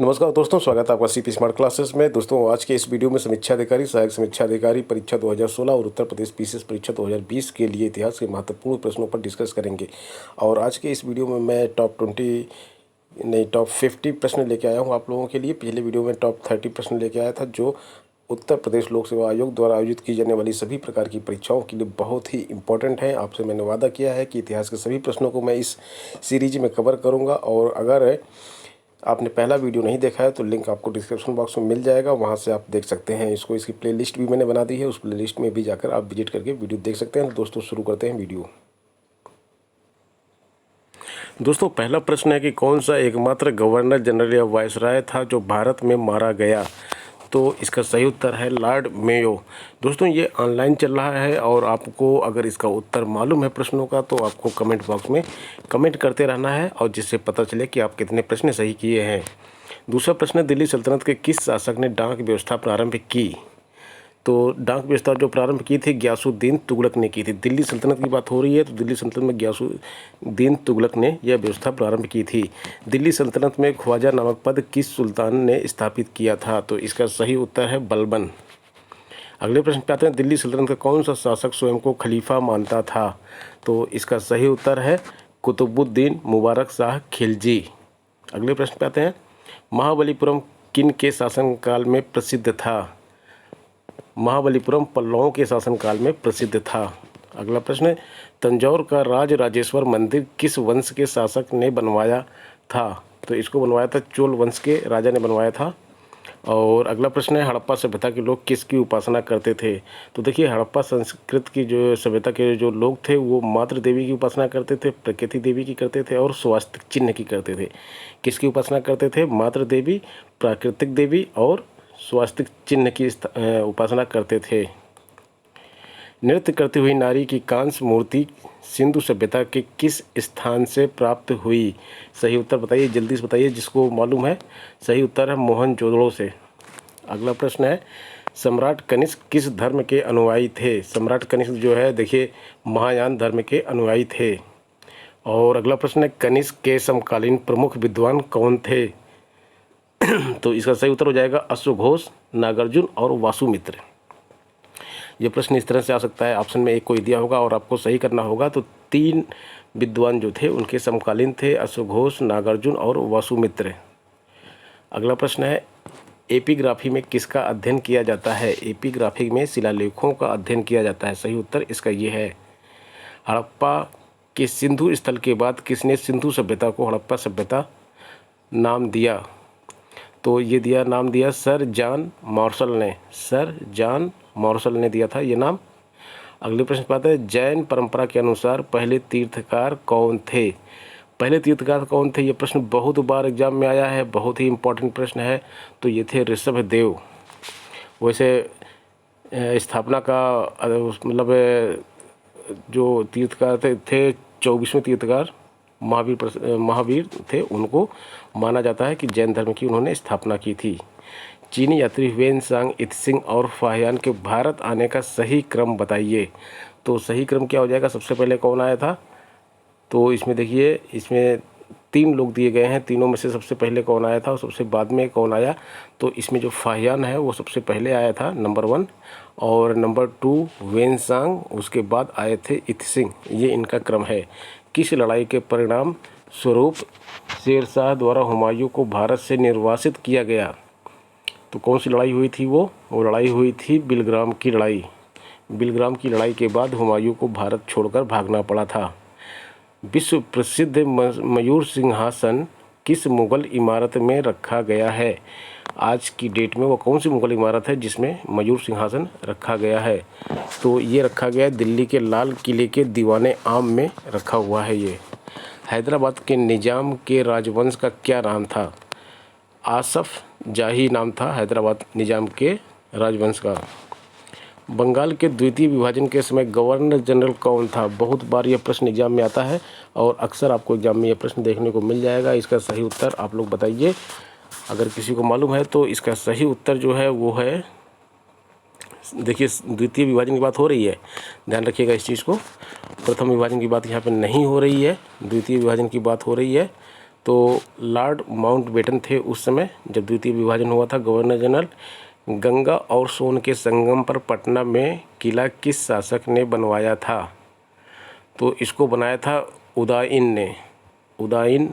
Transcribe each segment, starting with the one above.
नमस्कार दोस्तों, स्वागत है आपका सीपी स्मार्ट क्लासेस में। दोस्तों, आज के इस वीडियो में समीक्षा अधिकारी, सहायक समीक्षा अधिकारी परीक्षा 2016 और उत्तर प्रदेश पीसीएस परीक्षा 2020 के लिए इतिहास के महत्वपूर्ण प्रश्नों पर डिस्कस करेंगे। और आज के इस वीडियो में मैं टॉप 50 प्रश्न लेके आया हूँ आप लोगों के लिए। पिछले वीडियो में टॉप 30 प्रश्न लेके आया था, जो उत्तर प्रदेश लोक सेवा आयोग द्वारा आयोजित की जाने वाली सभी प्रकार की परीक्षाओं के लिए बहुत ही इंपॉर्टेंट है। आपसे मैंने वादा किया है कि इतिहास के सभी प्रश्नों को मैं इस सीरीज में कवर करूँगा। और अगर आपने पहला वीडियो नहीं देखा है तो लिंक आपको डिस्क्रिप्शन बॉक्स में मिल जाएगा, वहां से आप देख सकते हैं इसको। इसकी प्लेलिस्ट भी मैंने बना दी है, उस प्लेलिस्ट में भी जाकर आप विजिट करके वीडियो देख सकते हैं। तो दोस्तों, शुरू करते हैं वीडियो। दोस्तों, पहला प्रश्न है कि कौन सा एकमात्र गवर्नर जनरल या वायसराय था जो भारत में मारा गया। तो इसका सही उत्तर है लॉर्ड मेयो। दोस्तों, ये ऑनलाइन चल रहा है और आपको अगर इसका उत्तर मालूम है प्रश्नों का तो आपको कमेंट बॉक्स में कमेंट करते रहना है, और जिससे पता चले कि आप कितने प्रश्न सही किए हैं। दूसरा प्रश्न, दिल्ली सल्तनत के किस शासक ने डाक व्यवस्था प्रारंभ की। तो डाक व्यवस्था जो प्रारंभ की थी गियासुद्दीन तुगलक ने की थी। दिल्ली सल्तनत की बात हो रही है तो दिल्ली सल्तनत में गियासुद्दीन तुगलक ने यह व्यवस्था प्रारंभ की थी। दिल्ली सल्तनत में ख्वाजा नामक पद किस सुल्तान ने स्थापित किया था। तो इसका सही उत्तर है बलबन। अगले प्रश्न पे आते हैं, दिल्ली सल्तनत का कौन सा शासक स्वयं को खलीफा मानता था। तो इसका सही उत्तर है कुतुबुद्दीन मुबारक शाह खिलजी। अगले प्रश्न पे आते हैं, महाबलीपुरम किन के शासनकाल में प्रसिद्ध था। महाबलीपुरम पल्लवों के शासनकाल में प्रसिद्ध था। अगला प्रश्न है, तंजौर का राजराजेश्वर मंदिर किस वंश के शासक ने बनवाया था। तो इसको बनवाया था चोल वंश के राजा ने बनवाया था। और अगला प्रश्न है, हड़प्पा सभ्यता के लोग किसकी उपासना करते थे। तो देखिए, हड़प्पा संस्कृत की जो सभ्यता के जो लोग थे वो मातृ देवी की उपासना करते थे, प्रकृति देवी की करते थे और स्वास्तिक चिन्ह की करते थे। किसकी उपासना करते थे? मातृ देवी, प्राकृतिक देवी और स्वास्तिक चिन्ह की उपासना करते थे। नृत्य करती हुई नारी की कांस्य मूर्ति सिंधु सभ्यता के किस स्थान से प्राप्त हुई। सही उत्तर बताइए, जल्दी से बताइए, जिसको मालूम है। सही उत्तर है मोहनजोदड़ो से। अगला प्रश्न है, सम्राट कनिष्क किस धर्म के अनुयायी थे। सम्राट कनिष्क जो है, देखिए, महायान धर्म के अनुयायी थे। और अगला प्रश्न है, कनिष्क के समकालीन प्रमुख विद्वान कौन थे। तो इसका सही उत्तर हो जाएगा अश्वघोष, नागार्जुन और वासुमित्र। ये प्रश्न इस तरह से आ सकता है, ऑप्शन में एक कोई दिया होगा और आपको सही करना होगा। तो 3 विद्वान जो थे उनके समकालीन थे, अश्वघोष, नागार्जुन और वासुमित्र। अगला प्रश्न है, एपिग्राफी में किसका अध्ययन किया जाता है। एपिग्राफी में शिलालेखों का अध्ययन किया जाता है। सही उत्तर इसका ये है। हड़प्पा के सिंधु स्थल के बाद किसने सिंधु सभ्यता को हड़प्पा सभ्यता नाम दिया। तो ये नाम दिया सर जॉन मार्शल ने। सर जॉन मार्शल ने दिया था ये नाम। अगले प्रश्न पर आता है, जैन परंपरा के अनुसार पहले तीर्थकार कौन थे। पहले तीर्थकार कौन थे, ये प्रश्न बहुत बार एग्जाम में आया है, बहुत ही इंपॉर्टेंट प्रश्न है। तो ये थे ऋषभदेव। वैसे स्थापना का मतलब जो तीर्थकार थे 24वें तीर्थकार महावीर थे, उनको माना जाता है कि जैन धर्म की उन्होंने स्थापना की थी। चीनी यात्री ह्वेनसांग, इत्सिंग और फाहियान के भारत आने का सही क्रम बताइए। तो सही क्रम क्या हो जाएगा, सबसे पहले कौन आया था। तो इसमें देखिए, इसमें 3 लोग दिए गए हैं, तीनों में से सबसे पहले कौन आया था और सबसे बाद में कौन आया। तो इसमें जो फाहियान है वो सबसे पहले आया था, नंबर 1, और नंबर 2 ह्वेनसांग, उसके बाद आए थे इत्सिंग। ये इनका क्रम है। किस लड़ाई के परिणाम स्वरूप शेरशाह द्वारा हुमायूं को भारत से निर्वासित किया गया। तो कौन सी लड़ाई हुई थी वो लड़ाई हुई थी बिलग्राम की लड़ाई। बिलग्राम की लड़ाई के बाद हुमायूं को भारत छोड़कर भागना पड़ा था। विश्व प्रसिद्ध मयूर सिंहासन किस मुगल इमारत में रखा गया है। आज की डेट में वो कौन सी मुगल इमारत है जिसमें मयूर सिंहासन रखा गया है। तो ये रखा गया है दिल्ली के लाल किले के दीवाने आम में रखा हुआ है ये। हैदराबाद के निजाम के राजवंश का क्या नाम था। आसफ जाही नाम था हैदराबाद निजाम के राजवंश का। बंगाल के द्वितीय विभाजन के समय गवर्नर जनरल कौन था। बहुत बार यह प्रश्न एग्जाम में आता है और अक्सर आपको एग्जाम में यह प्रश्न देखने को मिल जाएगा। इसका सही उत्तर आप लोग बताइए, अगर किसी को मालूम है तो। इसका सही उत्तर जो है वो है, देखिए, द्वितीय विभाजन की बात हो रही है, ध्यान रखिएगा इस चीज़ को। प्रथम विभाजन की बात यहाँ पे नहीं हो रही है, द्वितीय विभाजन की बात हो रही है। तो लॉर्ड माउंटबेटन थे उस समय जब द्वितीय विभाजन हुआ था। गवर्नर जनरल गंगा और सोन के संगम पर पटना में किला किस शासक ने बनवाया था? तो इसको बनाया था उदयन ने। उदयन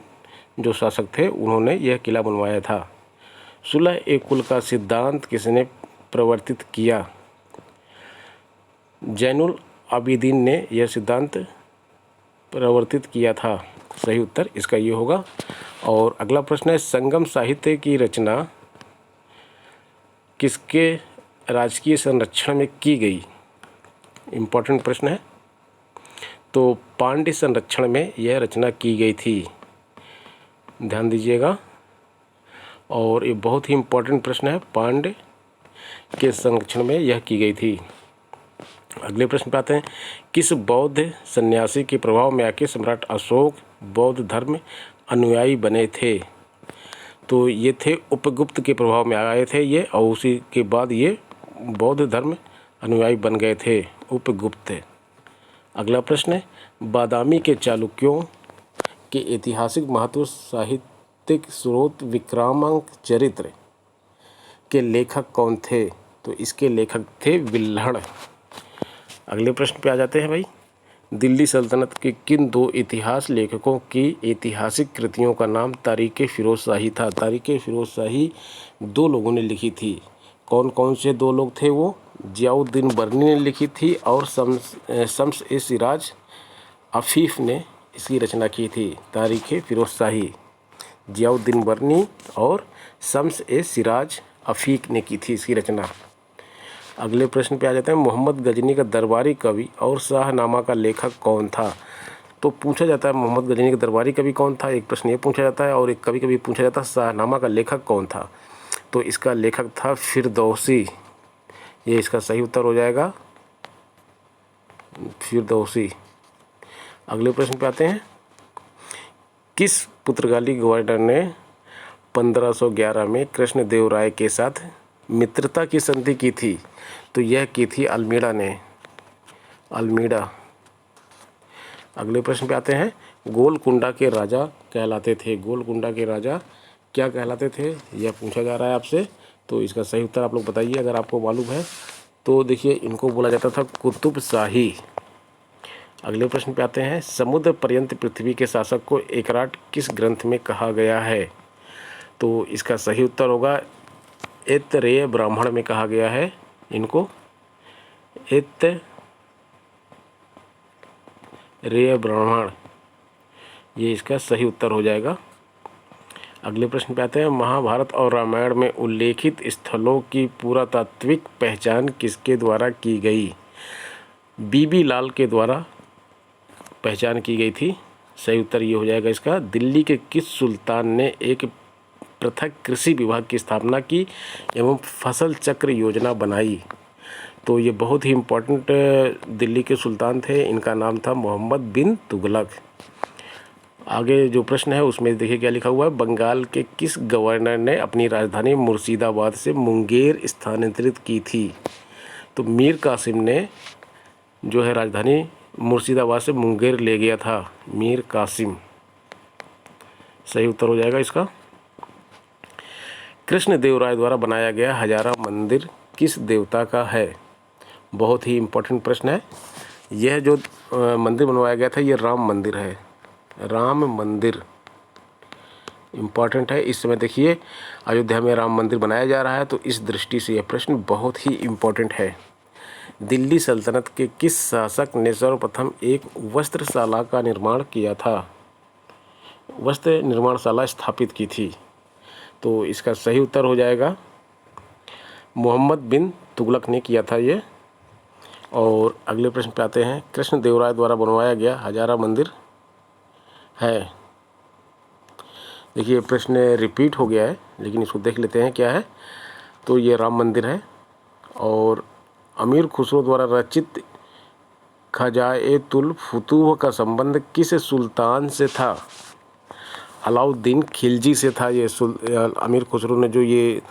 जो शासक थे उन्होंने यह किला बनवाया था। सुलह ए कुल का सिद्धांत किसने प्रवर्तित किया? जैनुल आबिदीन ने यह सिद्धांत प्रवर्तित किया था। सही उत्तर इसका ये होगा। और अगला प्रश्न है, संगम साहित्य की रचना किसके राजकीय संरक्षण में की गई? इम्पोर्टेंट प्रश्न है। तो पांड्य संरक्षण में यह रचना की गई थी, ध्यान दीजिएगा। और ये बहुत ही इम्पोर्टेंट प्रश्न है, पांड्य के संरक्षण में यह की गई थी। अगले प्रश्न पे आते हैं, किस बौद्ध सन्यासी के प्रभाव में आके सम्राट अशोक बौद्ध धर्म अनुयायी बने थे? तो ये थे उपगुप्त के प्रभाव में आए थे ये, और उसी के बाद ये बौद्ध धर्म अनुयायी बन गए थे, उपगुप्त। अगला प्रश्न है, बादामी के चालुक्यों के ऐतिहासिक महत्व साहित्यिक स्रोत विक्रमांक चरित्र के लेखक कौन थे? तो इसके लेखक थे विल्हण। अगले प्रश्न पे आ जाते हैं भाई, दिल्ली सल्तनत के किन दो इतिहास लेखकों की ऐतिहासिक कृतियों का नाम तारीख़ फ़िरोज़ शाही था? तारीख़ फ़िरोज़ शाही दो लोगों ने लिखी थी। कौन कौन से दो लोग थे वो? जियाउद्दीन बर्नी ने लिखी थी और शम्स ए सिराज अफ़ीफ़ ने इसकी रचना की थी। तारीख़ फ़िरोज़ शाही जियाउद्दीन बर्नी और शम्स ए सिराज अफ़ीफ़ ने की थी इसकी रचना। अगले प्रश्न पे आ जाते हैं, मोहम्मद गजनी का दरबारी कवि और शाहनामा का लेखक कौन था? तो पूछा जाता है मोहम्मद गजनी का दरबारी कवि कौन था, एक प्रश्न ये पूछा जाता है, और एक कभी कभी पूछा जाता है शाहनामा का लेखक कौन था? तो इसका लेखक था फिरदौसी। ये इसका सही उत्तर हो जाएगा, फिरदौसी। अगले प्रश्न पे आते हैं, किस पुर्तगाली गवर्नर ने 1511 में कृष्णदेवराय के साथ मित्रता की संधि की थी? तो यह की थी अल्मीड़ा ने, अल्मीड़ा। अगले प्रश्न पे आते हैं, गोलकुंडा के राजा कहलाते थे, गोलकुंडा के राजा क्या कहलाते थे, यह पूछा जा रहा है आपसे। तो इसका सही उत्तर आप लोग बताइए अगर आपको मालूम है। तो देखिए, इनको बोला जाता था कुतुब शाही। अगले प्रश्न पे आते हैं, समुद्र पर्यंत पृथ्वी के शासक को एकराट किस ग्रंथ में कहा गया है? तो इसका सही उत्तर होगा ऐतरेय ब्राह्मण में कहा गया है इनको, ऐतरेय ब्राह्मण, ये इसका सही उत्तर हो जाएगा। अगले प्रश्न पे आते हैं, महाभारत और रामायण में उल्लेखित स्थलों की पुरातात्विक पहचान किसके द्वारा की गई? बीबी लाल के द्वारा पहचान की गई थी। सही उत्तर ये हो जाएगा इसका, दिल्ली के किस सुल्तान ने एक पृथक कृषि विभाग की स्थापना की एवं फसल चक्र योजना बनाई? तो ये बहुत ही इम्पोर्टेंट दिल्ली के सुल्तान थे, इनका नाम था मोहम्मद बिन तुगलक। आगे जो प्रश्न है उसमें देखिए क्या लिखा हुआ है, बंगाल के किस गवर्नर ने अपनी राजधानी मुर्शिदाबाद से मुंगेर स्थानांतरित की थी? तो मीर कासिम ने जो है राजधानी मुर्शिदाबाद से मुंगेर ले गया था, मीर कासिम। सही उत्तर हो जाएगा इसका। कृष्णदेवराय द्वारा बनाया गया हजारा मंदिर किस देवता का है? बहुत ही इम्पोर्टेंट प्रश्न है। यह जो मंदिर बनवाया गया था ये राम मंदिर है, राम मंदिर इम्पॉर्टेंट है। इस समय देखिए अयोध्या में राम मंदिर बनाया जा रहा है, तो इस दृष्टि से यह प्रश्न बहुत ही इम्पोर्टेंट है। दिल्ली सल्तनत के किस शासक ने सर्वप्रथम एक वस्त्रशाला का निर्माण किया था, वस्त्र निर्माणशाला स्थापित की थी? तो इसका सही उत्तर हो जाएगा मोहम्मद बिन तुगलक ने किया था ये। और अगले प्रश्न पे आते हैं, कृष्णदेवराय द्वारा बनवाया गया हजारा मंदिर है। देखिए प्रश्न रिपीट हो गया है लेकिन इसको देख लेते हैं क्या है। तो ये राम मंदिर है और अमीर खुसरो द्वारा रचित खजाएतुल फुतूह का संबंध किस सुल्तान से था? अलाउद्दीन खिलजी से था। ये अमीर खुसरो ने जो ये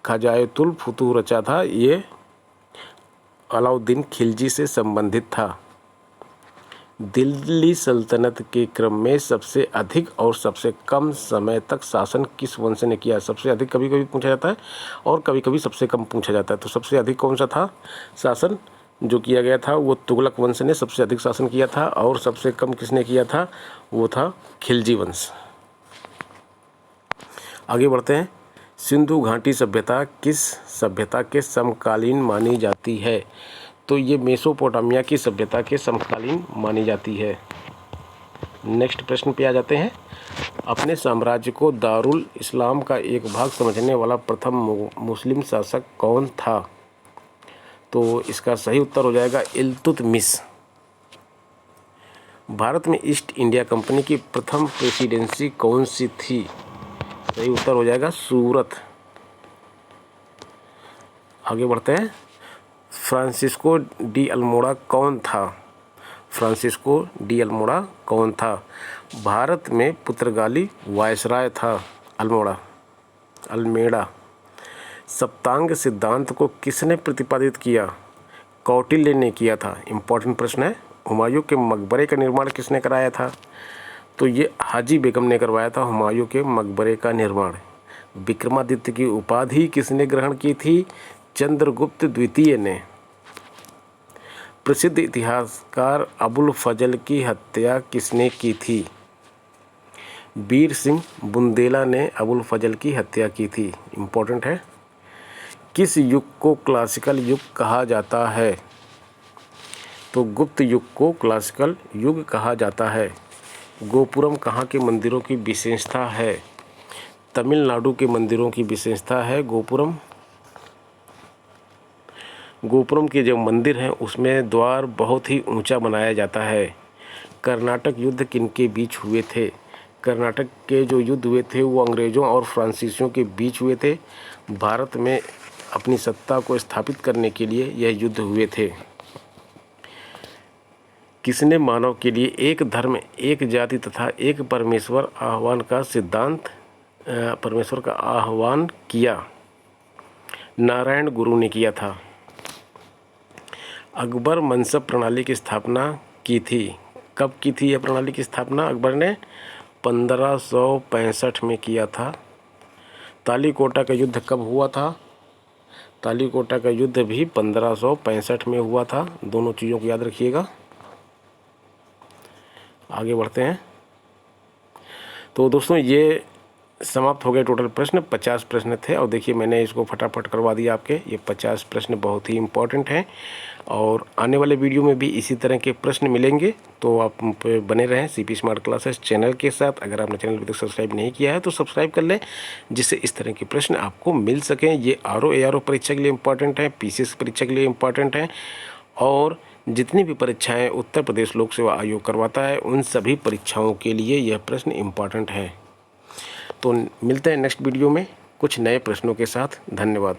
खजाएतुल फुतूह रचा था ये अलाउद्दीन खिलजी से संबंधित था। दिल्ली सल्तनत के क्रम में सबसे अधिक और सबसे कम समय तक शासन किस वंश ने किया? सबसे अधिक कभी कभी पूछा जाता है और कभी कभी सबसे कम पूछा जाता है। तो सबसे अधिक कौन सा था शासन जो किया गया था? वो तुगलक वंश ने सबसे अधिक शासन किया था। और सबसे कम किसने किया था? वो था खिलजी वंश। आगे बढ़ते हैं। सिंधु घाटी सभ्यता किस सभ्यता के समकालीन मानी जाती है? तो ये मेसोपोटामिया की सभ्यता के समकालीन मानी जाती है। नेक्स्ट प्रश्न पे आ जाते हैं। अपने साम्राज्य को दारुल इस्लाम का एक भाग समझने वाला प्रथम मुस्लिम शासक कौन था? तो इसका सही उत्तर हो जाएगा इल्तुतमिश। भारत में ईस्ट इंडिया कंपनी की प्रथम प्रेसिडेंसी कौन सी थी? सही उत्तर हो जाएगा सूरत। आगे बढ़ते हैं। फ्रांसिस्को डी अल्मोड़ा कौन था? फ्रांसिस्को डी अल्मोड़ा कौन था? भारत में पुर्तगाली वायसराय था अल्मेड़ा। सप्तांग सिद्धांत को किसने प्रतिपादित किया? कौटिल्य ने किया था। इम्पोर्टेंट प्रश्न है। हुमायूं के मकबरे का निर्माण किसने कराया था? तो ये हाजी बेगम ने करवाया था हुमायूं के मकबरे का निर्माण। विक्रमादित्य की उपाधि किसने ग्रहण की थी? चंद्रगुप्त द्वितीय ने। प्रसिद्ध इतिहासकार अबुल फजल की हत्या किसने की थी? वीर सिंह बुंदेला ने अबुल फजल की हत्या की थी। इम्पोर्टेंट है। किस युग को क्लासिकल युग कहा जाता है? तो गुप्त युग को क्लासिकल युग कहा जाता है। गोपुरम कहाँ के मंदिरों की विशेषता है? तमिलनाडु के मंदिरों की विशेषता है गोपुरम। गोपुरम के जो मंदिर हैं उसमें द्वार बहुत ही ऊंचा बनाया जाता है। कर्नाटक युद्ध किनके बीच हुए थे? कर्नाटक के जो युद्ध हुए थे वो अंग्रेज़ों और फ्रांसीसियों के बीच हुए थे। भारत में अपनी सत्ता को स्थापित करने के लिए यह युद्ध हुए थे। किसने मानव के लिए एक धर्म, एक जाति तथा एक परमेश्वर का आह्वान किया? नारायण गुरु ने किया था। अकबर मनसब प्रणाली की स्थापना की थी। कब की थी यह प्रणाली की स्थापना? अकबर ने 1565 में किया था। तालीकोटा का युद्ध कब हुआ था? तालीकोटा का युद्ध भी 1565 में हुआ था। दोनों चीज़ों को याद रखिएगा। आगे बढ़ते हैं। तो दोस्तों ये समाप्त हो गए टोटल प्रश्न। 50 प्रश्न थे और देखिए मैंने इसको फटाफट करवा दिया आपके। ये 50 प्रश्न बहुत ही इम्पोर्टेंट हैं और आने वाले वीडियो में भी इसी तरह के प्रश्न मिलेंगे। तो आप बने रहें सीपी स्मार्ट क्लासेस चैनल के साथ। अगर आपने चैनल अभी तक सब्सक्राइब नहीं किया है तो सब्सक्राइब कर लें, जिससे इस तरह के प्रश्न आपको मिल सकें। ये ARO परीक्षा के लिए इम्पॉर्टेंट है, PCS परीक्षा के लिए इम्पॉर्टेंट है और जितनी भी परीक्षाएं उत्तर प्रदेश लोक सेवा आयोग करवाता है उन सभी परीक्षाओं के लिए यह प्रश्न इम्पॉर्टेंट है। तो मिलते हैं नेक्स्ट वीडियो में कुछ नए प्रश्नों के साथ। धन्यवाद।